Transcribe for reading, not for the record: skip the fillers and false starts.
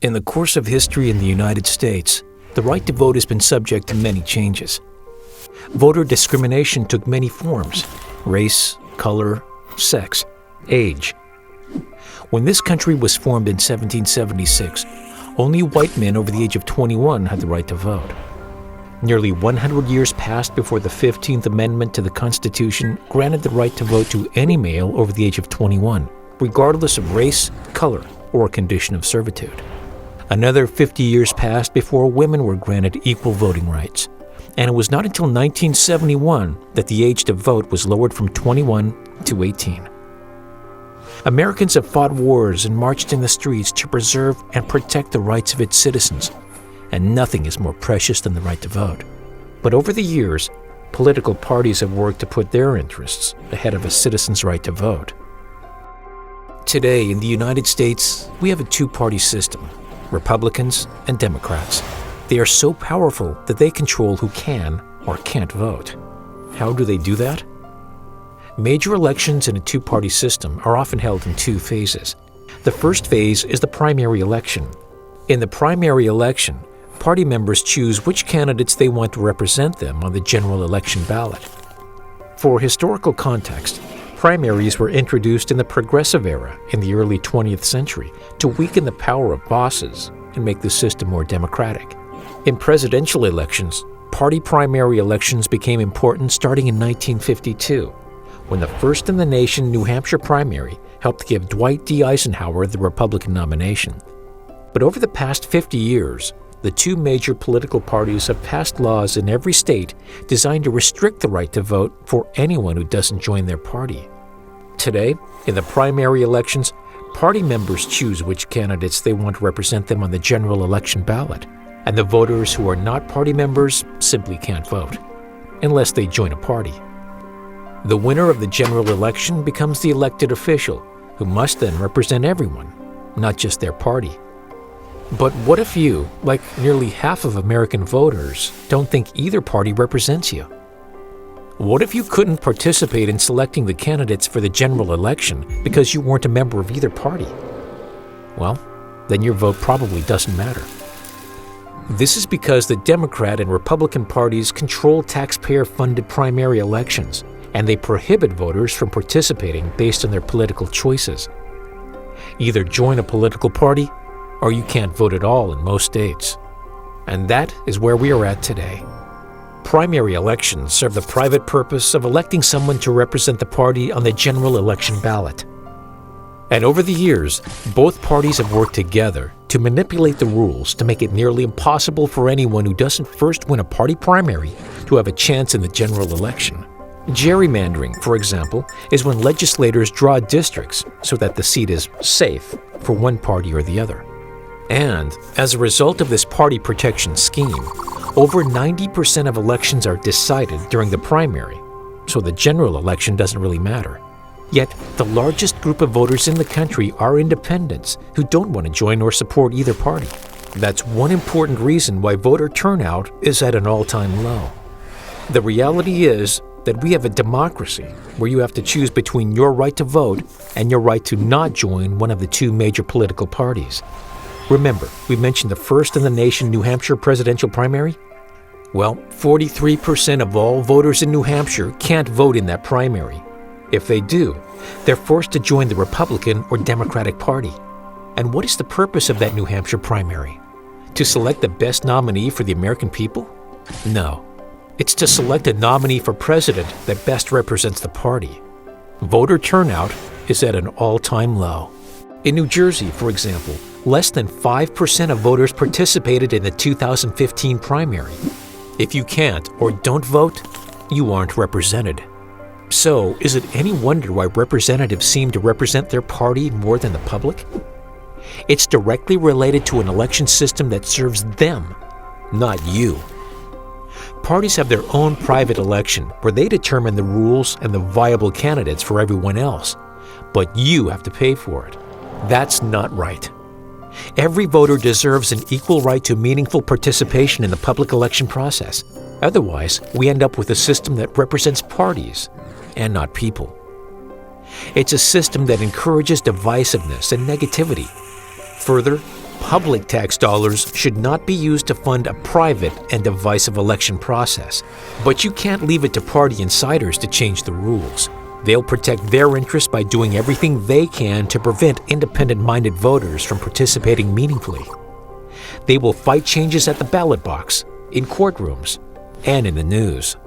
In the course of history in the United States, the right to vote has been subject to many changes. Voter discrimination took many forms: race, color, sex, age. When this country was formed in 1776, only white men over the age of 21 had the right to vote. Nearly 100 years passed before the 15th Amendment to the Constitution granted the right to vote to any male over the age of 21, regardless of race, color, or condition of servitude. Another 50 years passed before women were granted equal voting rights, and it was not until 1971 that the age to vote was lowered from 21 to 18. Americans have fought wars and marched in the streets to preserve and protect the rights of its citizens, and nothing is more precious than the right to vote. But over the years, political parties have worked to put their interests ahead of a citizen's right to vote. Today, in the United States, we have a two-party system: Republicans and Democrats. They are so powerful that they control who can or can't vote. How do they do that? Major elections in a two-party system are often held in two phases. The first phase is the primary election. In the primary election, party members choose which candidates they want to represent them on the general election ballot. For historical context, primaries were introduced in the Progressive era in the early 20th century to weaken the power of bosses and make the system more democratic. In presidential elections, party primary elections became important starting in 1952, when the first in the nation New Hampshire primary helped give Dwight D. Eisenhower the Republican nomination. But over the past 50 years, the two major political parties have passed laws in every state designed to restrict the right to vote for anyone who doesn't join their party. Today, in the primary elections, party members choose which candidates they want to represent them on the general election ballot, and the voters who are not party members simply can't vote, unless they join a party. The winner of the general election becomes the elected official, who must then represent everyone, not just their party. But what if you, like nearly half of American voters, don't think either party represents you? What if you couldn't participate in selecting the candidates for the general election because you weren't a member of either party? Well, then your vote probably doesn't matter. This is because the Democrat and Republican parties control taxpayer-funded primary elections, and they prohibit voters from participating based on their political choices. Either join a political party, or you can't vote at all in most states. And that is where we are at today. Primary elections serve the private purpose of electing someone to represent the party on the general election ballot. And over the years, both parties have worked together to manipulate the rules to make it nearly impossible for anyone who doesn't first win a party primary to have a chance in the general election. Gerrymandering, for example, is when legislators draw districts so that the seat is safe for one party or the other. And as a result of this party protection scheme, over 90% of elections are decided during the primary, so the general election doesn't really matter. Yet, the largest group of voters in the country are independents who don't want to join or support either party. That's one important reason why voter turnout is at an all-time low. The reality is that we have a democracy where you have to choose between your right to vote and your right to not join one of the two major political parties. Remember, we mentioned the first in the nation New Hampshire presidential primary? Well, 43% of all voters in New Hampshire can't vote in that primary. If they do, they're forced to join the Republican or Democratic Party. And what is the purpose of that New Hampshire primary? To select the best nominee for the American people? No. It's to select a nominee for president that best represents the party. Voter turnout is at an all-time low. In New Jersey, for example, less than 5% of voters participated in the 2015 primary. If you can't or don't vote, you aren't represented. So, is it any wonder why representatives seem to represent their party more than the public? It's directly related to an election system that serves them, not you. Parties have their own private election where they determine the rules and the viable candidates for everyone else, but you have to pay for it. That's not right. Every voter deserves an equal right to meaningful participation in the public election process. Otherwise, we end up with a system that represents parties and not people. It's a system that encourages divisiveness and negativity. Further, Public tax dollars should not be used to fund a private and divisive election process. But you can't leave it to party insiders to change the rules. They'll protect their interests by doing everything they can to prevent independent-minded voters from participating meaningfully. They will fight changes at the ballot box, in courtrooms, and in the news.